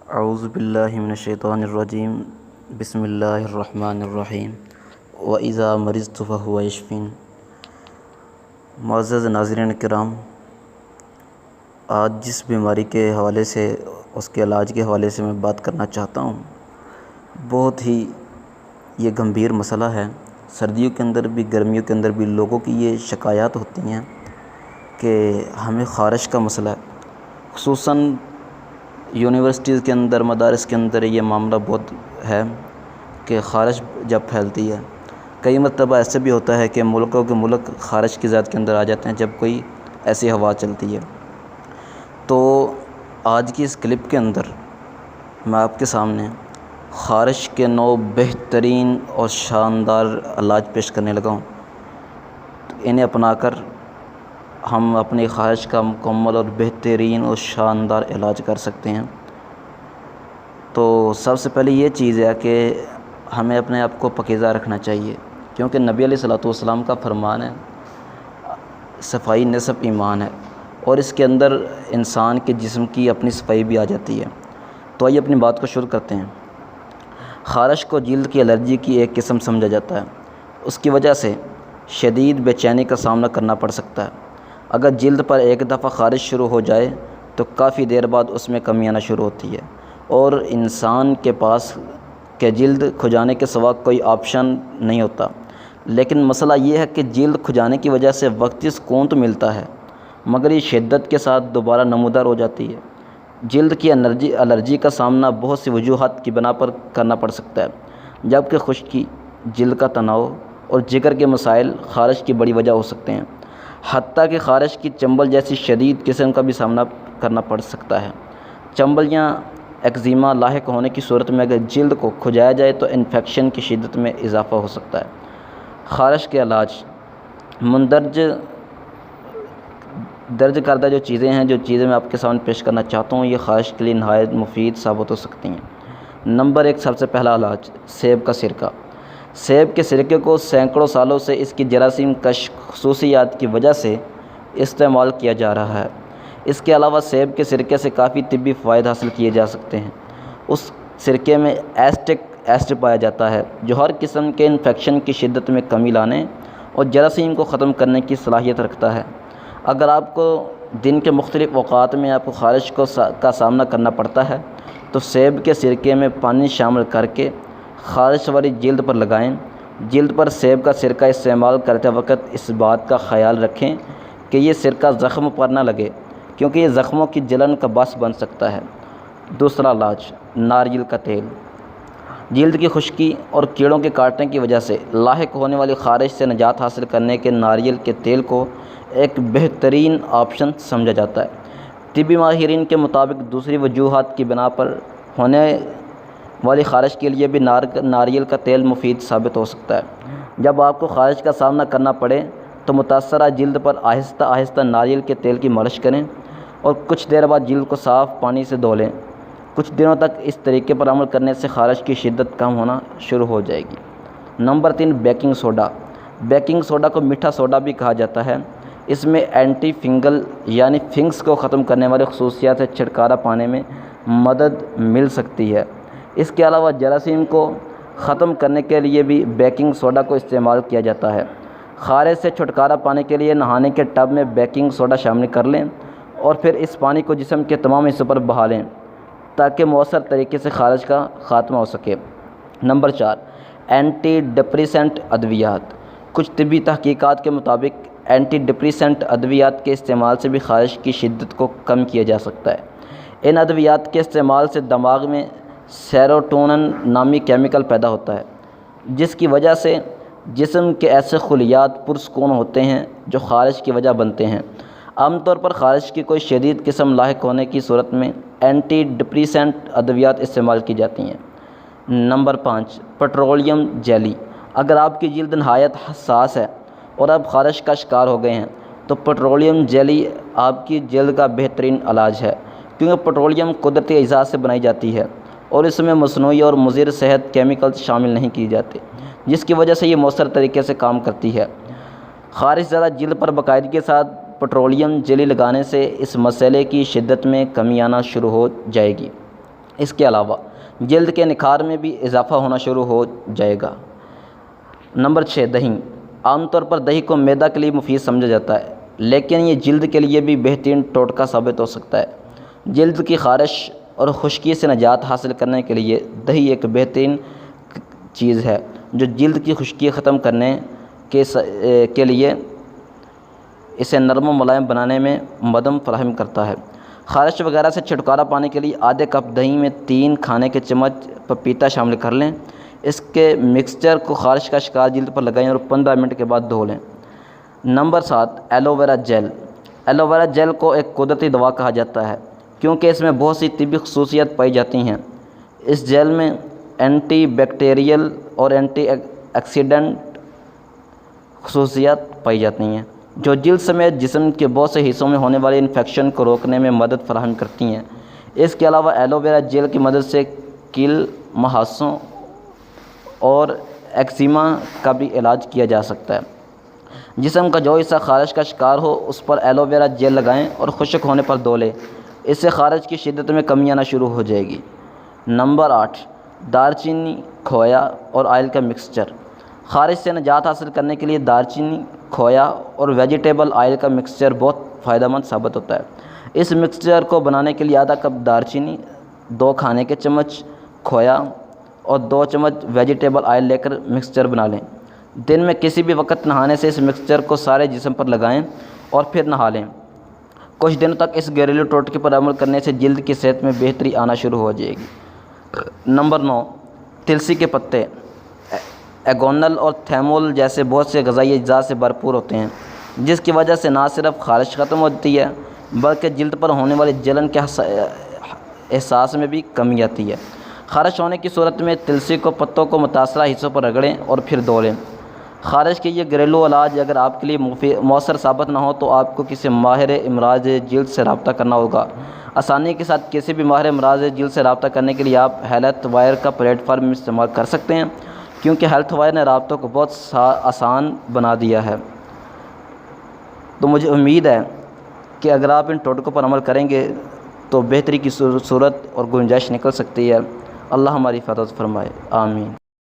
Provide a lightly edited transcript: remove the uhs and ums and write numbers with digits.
اعوذ باللہ من الشیطان الرجیم بسم اللہ الرحمن الرحیم وَإِذَا مَرِضْتُ فَهُوَ يَشْفِينِ۔ معزز ناظرین کرام، آج جس بیماری کے حوالے سے، اس کے علاج کے حوالے سے میں بات کرنا چاہتا ہوں، بہت ہی یہ گمبھیر مسئلہ ہے۔ سردیوں کے اندر بھی گرمیوں کے اندر بھی لوگوں کی یہ شکایات ہوتی ہیں کہ ہمیں خارش کا مسئلہ ہے۔ خصوصاً یونیورسٹیز کے اندر، مدارس کے اندر یہ معاملہ بہت ہے کہ خارش جب پھیلتی ہے، کئی مرتبہ ایسے بھی ہوتا ہے کہ ملکوں کے ملک خارش کی زد کے اندر آ جاتے ہیں جب کوئی ایسی ہوا چلتی ہے۔ تو آج کی اس کلپ کے اندر میں آپ کے سامنے خارش کے 9 بہترین اور شاندار علاج پیش کرنے لگا ہوں۔ انہیں اپنا کر ہم اپنی خارش کا مکمل اور بہترین اور شاندار علاج کر سکتے ہیں۔ تو سب سے پہلے یہ چیز ہے کہ ہمیں اپنے آپ کو پاکیزہ رکھنا چاہیے، کیونکہ نبی علیہ الصلوۃ والسلام کا فرمان ہے، صفائی نصف ایمان ہے، اور اس کے اندر انسان کے جسم کی اپنی صفائی بھی آ جاتی ہے۔ تو آئیے اپنی بات کو شروع کرتے ہیں۔ خارش کو جلد کی الرجی کی ایک قسم سمجھا جاتا ہے۔ اس کی وجہ سے شدید بے چینی کا سامنا کرنا پڑ سکتا ہے۔ اگر جلد پر ایک دفعہ خارش شروع ہو جائے تو کافی دیر بعد اس میں کمی آنا شروع ہوتی ہے، اور انسان کے پاس کہ جلد کھجانے کے سوا کوئی آپشن نہیں ہوتا۔ لیکن مسئلہ یہ ہے کہ جلد کھجانے کی وجہ سے وقتی سکون تو ملتا ہے، مگر یہ شدت کے ساتھ دوبارہ نمودار ہو جاتی ہے۔ جلد کی الرجی کا سامنا بہت سی وجوہات کی بنا پر کرنا پڑ سکتا ہے، جبکہ خشکی، جلد کا تناؤ اور جگر کے مسائل خارش کی بڑی وجہ ہو سکتے ہیں۔ حتیٰ کہ خارش کی چنبل جیسی شدید قسم کا بھی سامنا کرنا پڑ سکتا ہے۔ چنبل یا ایکزیما لاحق ہونے کی صورت میں اگر جلد کو کھجایا جائے تو انفیکشن کی شدت میں اضافہ ہو سکتا ہے۔ خارش کے علاج درج کردہ جو چیزیں میں آپ کے سامنے پیش کرنا چاہتا ہوں، یہ خارش کے لیے نہایت مفید ثابت ہو سکتی ہیں۔ نمبر 1، سب سے پہلا علاج سیب کا سرکہ۔ سیب کے سرکے کو سینکڑوں سالوں سے اس کی جراثیم کش خصوصیات کی وجہ سے استعمال کیا جا رہا ہے۔ اس کے علاوہ سیب کے سرکے سے کافی طبی فوائد حاصل کیے جا سکتے ہیں۔ اس سرکے میں ایسٹک ایسڈ پایا جاتا ہے، جو ہر قسم کے انفیکشن کی شدت میں کمی لانے اور جراثیم کو ختم کرنے کی صلاحیت رکھتا ہے۔ اگر آپ کو دن کے مختلف اوقات میں آپ کو خارش کا سامنا کرنا پڑتا ہے تو سیب کے سرکے میں پانی شامل کر کے خارش والی جلد پر لگائیں۔ جلد پر سیب کا سرکہ استعمال کرتے وقت اس بات کا خیال رکھیں کہ یہ سرکہ زخم پر نہ لگے، کیونکہ یہ زخموں کی جلن کا باعث بن سکتا ہے۔ دوسرا علاج ناریل کا تیل۔ جلد کی خشکی اور کیڑوں کے کاٹنے کی وجہ سے لاحق ہونے والی خارش سے نجات حاصل کرنے کے ناریل کے تیل کو ایک بہترین آپشن سمجھا جاتا ہے۔ طبی ماہرین کے مطابق دوسری وجوہات کی بنا پر ہونے والی خارش کے لیے بھی ناریل کا تیل مفید ثابت ہو سکتا ہے۔ جب آپ کو خارش کا سامنا کرنا پڑے تو متاثرہ جلد پر آہستہ آہستہ ناریل کے تیل کی مالش کریں اور کچھ دیر بعد جلد کو صاف پانی سے دھو لیں۔ کچھ دنوں تک اس طریقے پر عمل کرنے سے خارش کی شدت کم ہونا شروع ہو جائے گی۔ Number 3، baking soda. Baking soda کو میٹھا سوڈا بھی کہا جاتا ہے۔ اس میں اینٹی فنگل یعنی فنگس کو ختم کرنے والی خصوصیات سے چھٹکارا پانے میں مدد مل سکتی ہے۔ اس کے علاوہ جراثیم کو ختم کرنے کے لیے بھی بیکنگ سوڈا کو استعمال کیا جاتا ہے۔ خارش سے چھٹکارا پانے کے لیے نہانے کے ٹب میں بیکنگ سوڈا شامل کر لیں اور پھر اس پانی کو جسم کے تمام حصوں پر بہا لیں تاکہ مؤثر طریقے سے خارش کا خاتمہ ہو سکے۔ نمبر 4، اینٹی ڈپریسنٹ ادویات۔ کچھ طبی تحقیقات کے مطابق اینٹی ڈپریسنٹ ادویات کے استعمال سے بھی خارش کی شدت کو کم کیا جا سکتا ہے۔ ان ادویات کے استعمال سے دماغ میں سیروٹونن نامی کیمیکل پیدا ہوتا ہے، جس کی وجہ سے جسم کے ایسے خلیات پرسکون ہوتے ہیں جو خارش کی وجہ بنتے ہیں۔ عام طور پر خارش کی کوئی شدید قسم لاحق ہونے کی صورت میں اینٹی ڈپریسنٹ ادویات استعمال کی جاتی ہیں۔ Number 5، petroleum jelly. اگر آپ کی جلد نہایت حساس ہے اور آپ خارش کا شکار ہو گئے ہیں تو پیٹرولیم جیلی آپ کی جلد کا بہترین علاج ہے، کیونکہ پیٹرولیم قدرتی اجزاء سے بنائی جاتی ہے اور اس میں مصنوعی اور مضر صحت کیمیکلز شامل نہیں کیے جاتے، جس کی وجہ سے یہ مؤثر طریقے سے کام کرتی ہے۔ خارش زدہ جلد پر باقاعدگی کے ساتھ پیٹرولیم جیلی لگانے سے اس مسئلے کی شدت میں کمی آنا شروع ہو جائے گی۔ اس کے علاوہ جلد کے نکھار میں بھی اضافہ ہونا شروع ہو جائے گا۔ نمبر 6، دہی۔ عام طور پر دہی کو معدہ کے لیے مفید سمجھا جاتا ہے، لیکن یہ جلد کے لیے بھی بہترین ٹوٹکا ثابت ہو سکتا ہے۔ جلد کی خارش اور خشکی سے نجات حاصل کرنے کے لیے دہی ایک بہترین چیز ہے جو جلد کی خشکی ختم کرنے کے لیے اسے نرم و ملائم بنانے میں مدد فراہم کرتا ہے۔ خارش وغیرہ سے چھٹکارا پانے کے لیے آدھے کپ دہی میں 3 کھانے کے چمچ پپیتا شامل کر لیں۔ اس کے مکسچر کو خارش کا شکار جلد پر لگائیں اور 15 منٹ کے بعد دھو لیں۔ Number 7، aloe vera gel. Aloe vera gel کو ایک قدرتی دوا کہا جاتا ہے کیونکہ اس میں بہت سی طبی خصوصیات پائی جاتی ہیں۔ اس جیل میں اینٹی بیکٹیریل اور اینٹی آکسیڈنٹ خصوصیات پائی جاتی ہیں جو جلد سمیت جسم کے بہت سے حصوں میں ہونے والے انفیکشن کو روکنے میں مدد فراہم کرتی ہیں۔ اس کے علاوہ ایلو ویرا جیل کی مدد سے کیل، مہاسوں اور ایکزیما کا بھی علاج کیا جا سکتا ہے۔ جسم کا جو حصہ خارش کا شکار ہو اس پر ایلو ویرا جیل لگائیں اور خشک ہونے پر دھو لیں۔ اس سے خارش کی شدت میں کمی آنا شروع ہو جائے گی۔ نمبر 8، دارچینی، کھویا اور آئل کا مکسچر۔ خارش سے نجات حاصل کرنے کے لیے دارچینی، کھویا اور ویجیٹیبل آئل کا مکسچر بہت فائدہ مند ثابت ہوتا ہے۔ اس مکسچر کو بنانے کے لیے آدھا کپ دارچینی، 2 کھانے کے چمچ کھویا اور 2 چمچ ویجیٹیبل آئل لے کر مکسچر بنا لیں۔ دن میں کسی بھی وقت نہانے سے اس مکسچر کو سارے جسم پر لگائیں اور پھر نہا لیں۔ کچھ دنوں تک اس گھریلو ٹوٹکے پر عمل کرنے سے جلد کی صحت میں بہتری آنا شروع ہو جائے گی۔ نمبر 9، تلسی کے پتے۔ ایگونل اور تھیمول جیسے بہت سے غذائی اجزاء سے بھرپور ہوتے ہیں جس کی وجہ سے نہ صرف خارش ختم ہوتی ہے بلکہ جلد پر ہونے والی جلن کے احساس میں بھی کمی آتی ہے۔ خارش ہونے کی صورت میں تلسی کو پتوں کو متاثرہ حصوں پر رگڑیں اور پھر دھو لیں۔ خارش کے یہ گھریلو علاج اگر آپ کے لیے مؤثر ثابت نہ ہو تو آپ کو کسی ماہر امراض جلد سے رابطہ کرنا ہوگا۔ آسانی کے ساتھ کسی بھی ماہر امراض جلد سے رابطہ کرنے کے لیے آپ ہیلتھ وائر کا پلیٹ فارم استعمال کر سکتے ہیں کیونکہ ہیلتھ وائر نے رابطوں کو بہت آسان بنا دیا ہے۔ تو مجھے امید ہے کہ اگر آپ ان ٹوٹکوں پر عمل کریں گے تو بہتری کی صورت اور گنجائش نکل سکتی ہے۔ اللہ ہماری حفاظت فرمائے، آمین۔